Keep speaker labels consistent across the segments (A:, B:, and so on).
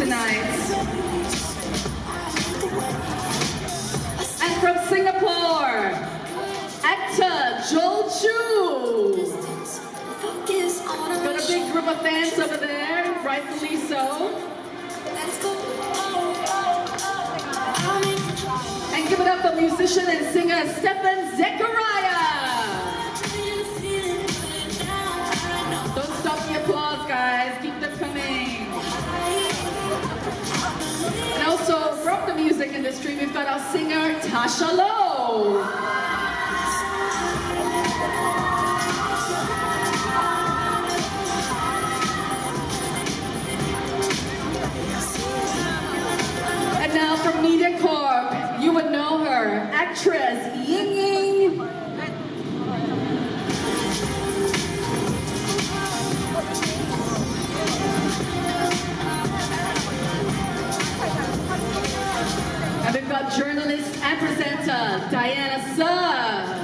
A: tonight. And from Singapore, actor Joel Chu. Got a big group of fans over there, rightfully so. And give it up for musician and singer Stefan Zechariah. Don't stop the applause, guys. Keep them coming. And also from the music industry, we've got our singer Tasha Lowe. And now from MediaCorp, you would know her, actress Ngee. And we've got journalist and presenter Diana Suh.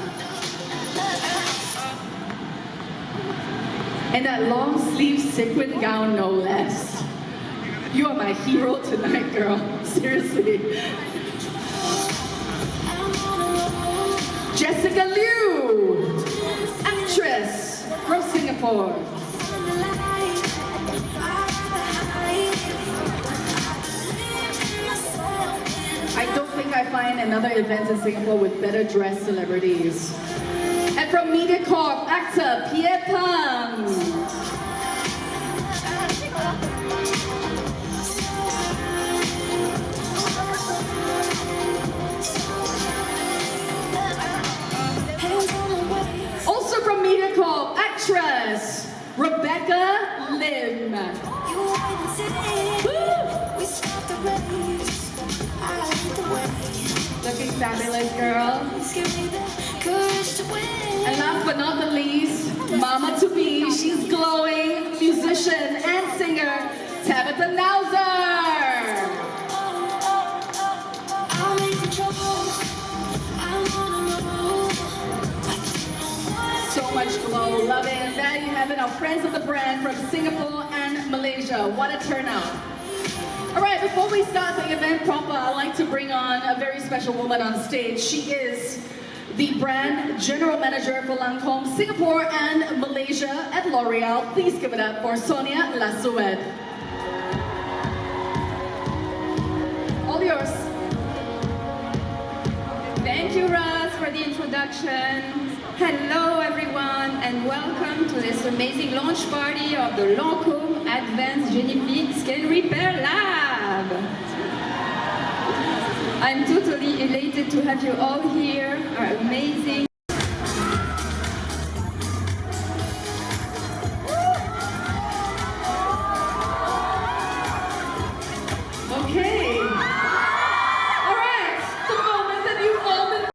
A: And that long sleeve sequin gown, no less. You are my hero tonight, girl. Seriously. Jessica Liu, actress from Singapore. I don't think I find another event in Singapore with better dressed celebrities. And from MediaCorp, actor Pierre Pang. Also from MediaCorp, actress Rebecca Lim. Looking fabulous, girl. And last but not the least, Mama to be, she's glowing, musician and singer, Tabitha Nauser. So much glow, love it. And there you have it, our friends of the brand from Singapore and Malaysia. What a turnout. All right, before we start the event proper, I'd like to bring on a very special woman on stage. She is the brand general manager for Lancome Singapore and Malaysia at L'Oreal. Please give it up for Sonia Lassuet. All yours.
B: Thank you, Ross, for the introduction. Hello, everyone, and welcome to this amazing launch party of the Lancome Advanced Genifique Skin Repair Lab. I'm totally elated to have you all here. Are amazing.
A: Okay. All right. The moment that you've all been.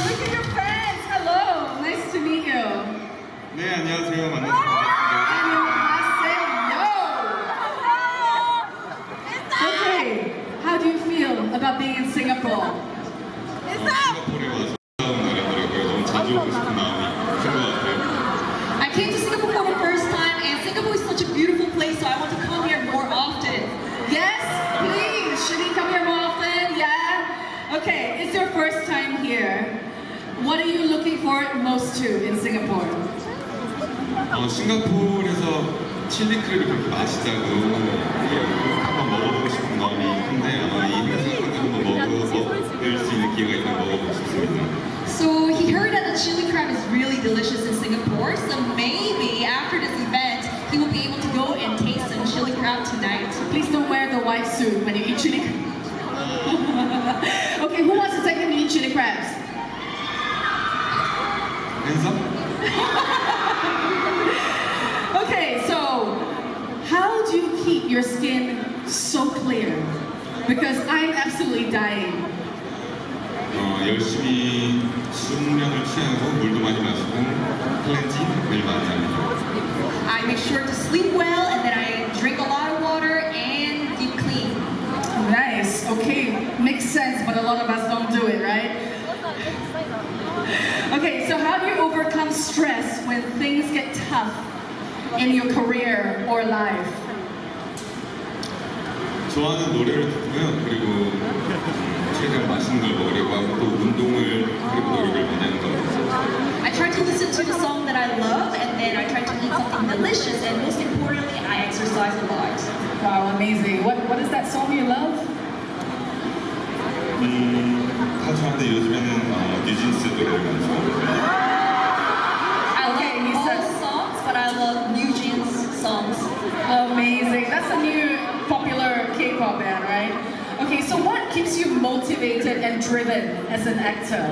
A: Look at your fans. Hello. Nice to meet you.
C: 네, 안녕하세요. 만나서
A: Okay, how do you feel about being in Singapore?
C: 싱가포르에 와서 나라더라고요. 너무 자주 오고 싶은 마음이 큰 것 같아요.
D: I came to Singapore for the first time, and Singapore is such a beautiful place, so I want to come here more often.
A: Yes, please. Should he come here more often? Yeah? Okay, it's your first time here. What are you looking for most to in Singapore?
C: 싱가포르에서 칠리 크랩이 그렇게 맛있다고 한번 먹어보고 싶은 마음이 큰데 아마 이 행사 때 한번 먹을 수 있는 기회가 있다면 먹어보고 싶습니다.
D: So he heard that the chili crab is really delicious in Singapore, so maybe after this event, he will be able to go and taste some chili crab tonight.
A: Please don't wear the white suit when you eat chili crab. Okay, who wants to take him to eat chili crabs?
C: Hands up?
A: Okay, so how do you keep your skin so clear? Because I'm absolutely dying.
C: 열심히 수면을 취하고 물도 많이 마시고 클렌징 매일 많이 합니다.
D: I
A: makes sense, but a lot of us don't do it, right? Okay, so how do you overcome stress when things get tough in your career or life?
C: 좋아하는 노래를 듣고요. 그리고 최대한 맛있는 걸 먹으려고 하고 또 운동을 그리고 노력을 많이 하는 것 같아요.
D: I try to listen to the song that I love, and then I try to eat something delicious, and most importantly, I exercise a lot.
A: Wow, amazing. What is that song you love?
C: 다 좋아하는데 요즘에는 뉴진스 노래를 많이 좋아해요.
D: I
A: Okay, you
D: love
A: said-
D: all songs, but I love New Jeans songs.
A: Amazing. That's a new popular K-pop band, right? Okay, so what keeps you motivated and driven as an actor?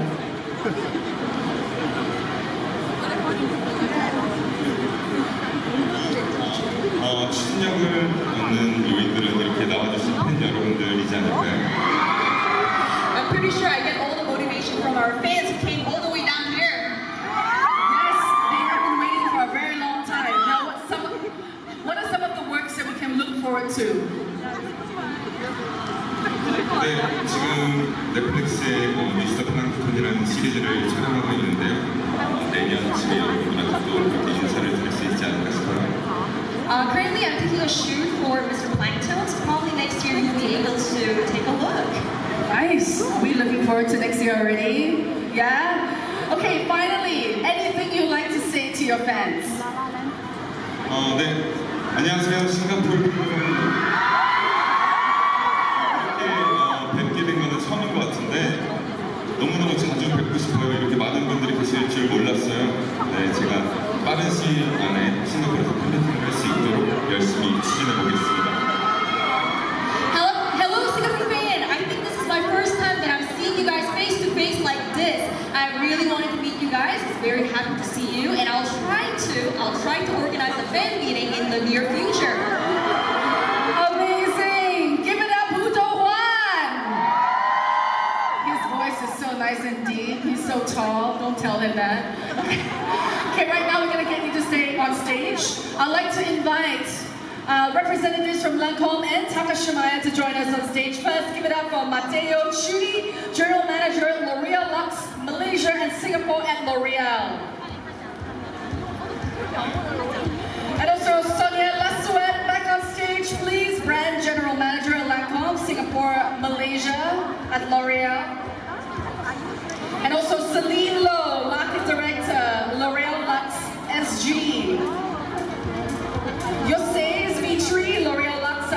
C: 추진력을 얻는 요인들은 이렇게 나와주신 팬 여러분들이지 않을까요?
D: I'm pretty sure I get all the motivation from our fans who came all the way down here.
A: Yes, they have been waiting for a very long time. Now, what are some of the works that we can look forward to?
C: 네, 지금 넷플릭스의 미스터 플랑크톤이라는 시리즈를 촬영하고 있는데요. 내년쯤에 여러분들한테 또 그렇게 인사를 드릴 수 있지 않을까 싶어요.
D: Currently, I'm taking a shoot for Mr. Plankton. So probably next year you'll be able to take a look.
A: Nice. Are we looking forward to next year already? Yeah? Okay, finally, anything you'd like to say to your fans?
C: 네, 안녕하세요. 싱가포르 이렇게 뵙게 된 거는 처음인 것 같은데 너무너무 자주 뵙고 싶어요. 이렇게 많은 분들이 계실 줄 몰랐어요. 네, 제가 빠른 시일 안에 싱가포르에서 팬미팅을 할 수 있도록 열심히 추진해 보겠습니다.
D: Hello, Singapore fan. I think this is my first time that I'm seeing you guys face to face like this. I really wanted to meet you guys. It's very happy to see you, and I'll try to organize a fan meeting in the near future.
A: Amazing! Give it up, Woo Do-hwan! His voice is so nice and deep. He's so tall. Don't tell him that. Okay, right now we're going to get you to stay on stage. I'd like to invite representatives from Lancome and Takashimaya to join us on stage. First, give it up for Mateo Chudi, General Manager at L'Oreal Lux, Malaysia and Singapore at L'Oreal. And also Sonia Lasuet back on stage, please. Brand General Manager at Lancome, Singapore, Malaysia at L'Oreal. And also Celine Lowe, Market Director, L'Oreal Lux SG. Yosei Vitri, L'Oreal Lux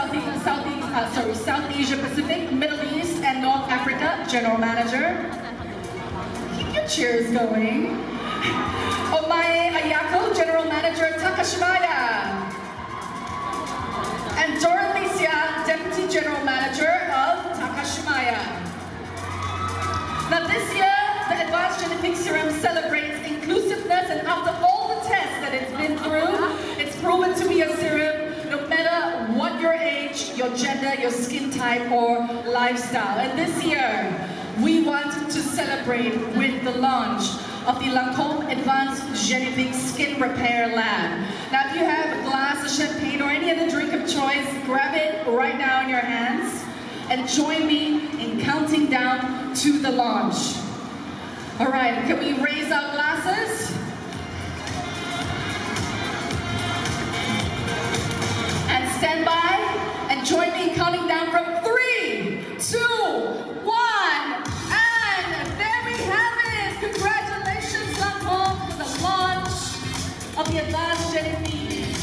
A: South Asia Pacific, Middle East and North Africa, General Manager. Keep your cheers going. Omae Ayako, General Manager, Takashimaya. And Dorothy Sia, Deputy General Manager of Takashimaya. Now this year, the Advanced Genifique Serum celebrates inclusiveness, and after all the tests that it's been through, it's proven to be a serum no matter what your age, your gender, your skin type, or lifestyle. And this year, we want to celebrate with the launch of the Lancome Advanced Genifique Skin Repair Lab. Now, if you have a glass of champagne or any other drink of choice, grab it right now in your hands and join me in counting down to the launch. All right, can we raise our glasses? And stand by and join me in counting down from 3, 2, 1, and there we have it! Congratulations, Lancome, for the launch of the Advanced Genifique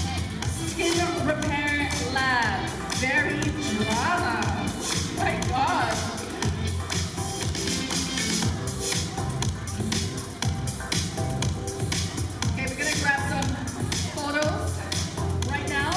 A: Skin Repair Lab. Very drama. My God. Okay, we're gonna grab some photos right now.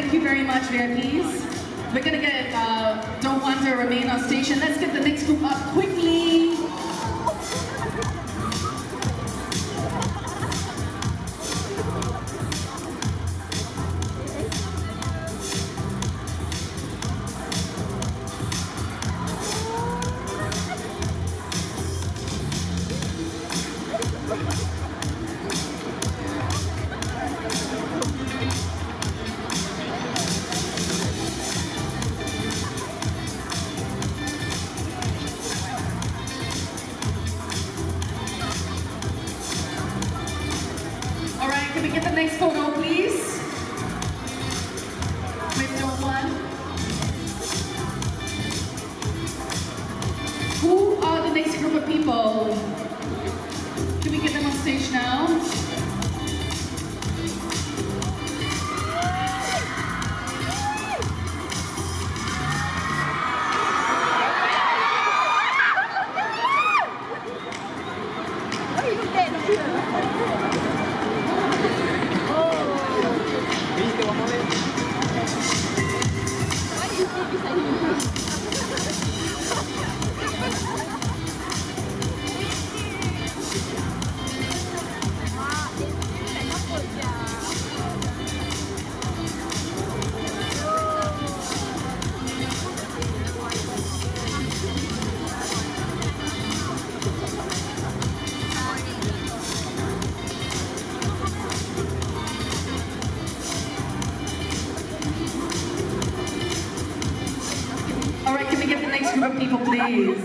A: Thank you very much, VIPs. We're gonna get, don't want to remain on station. Let's get the next group up quickly. All right, can we get the next photo, please? With no one. Who are the next group of people? Can we get them on stage now? All right, can we get the next group of people, please?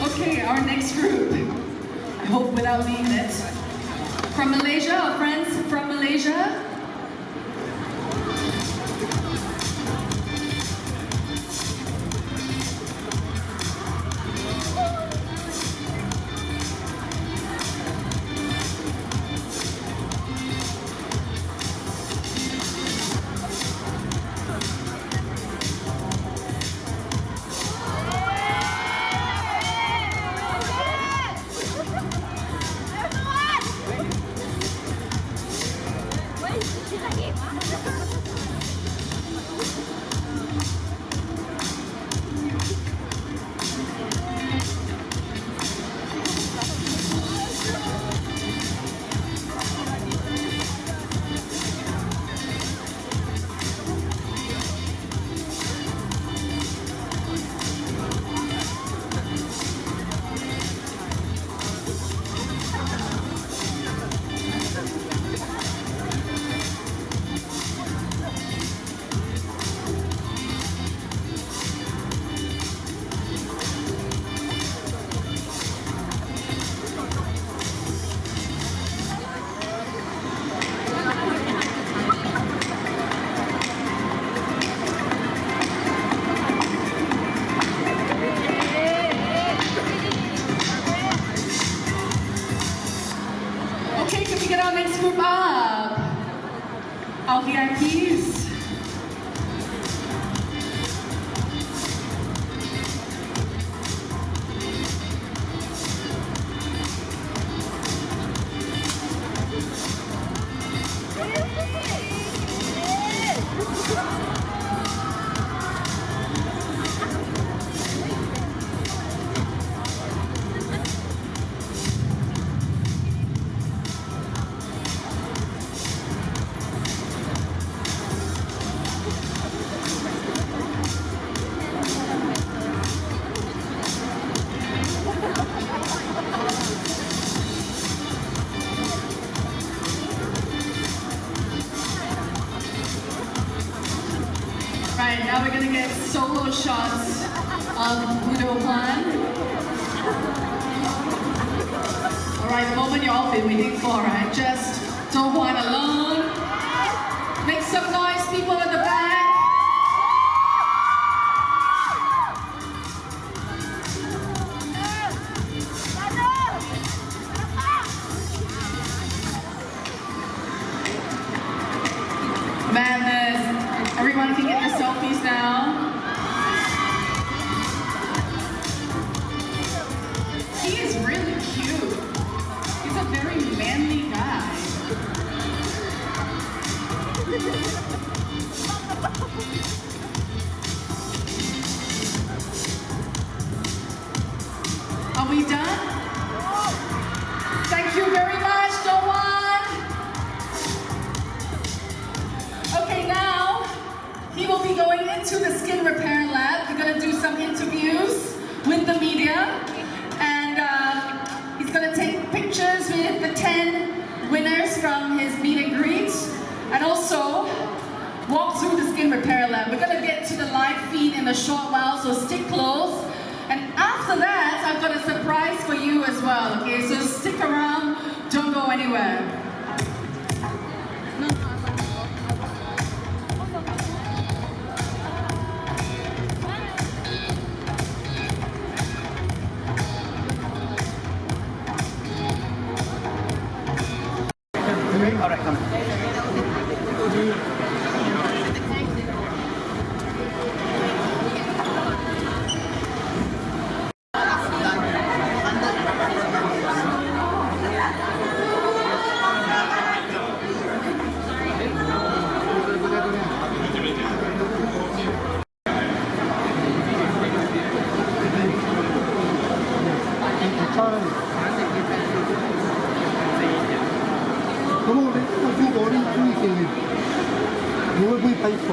A: Okay, our next group. I hope without being it. From Malaysia, our friends from Malaysia. Okay, can we get our next group up? Our VIPs. gonna get solo shots of Budo Hwan. Alright, the moment you're all been waiting for, right? Just Do Hwan alone. Make some noise, people in the back. Madness. Everyone can get your selfies now. He is really cute. He's a very manly guy. Are we done? Thank you very much, Do-hwan. Okay, now he will be going into the skin repair lab. We're gonna do some interviews with the media, and he's gonna take pictures with the 10 winners from his meet and greet, and also walk through the skin repair lab. We're gonna get to the live feed in a short while, so stick close. And after that, I've got a surprise for you as well, okay? So stick around, don't go anywhere.
E: Alright, come.
F: 咁我哋個標我呢中意嘅，我會批貨。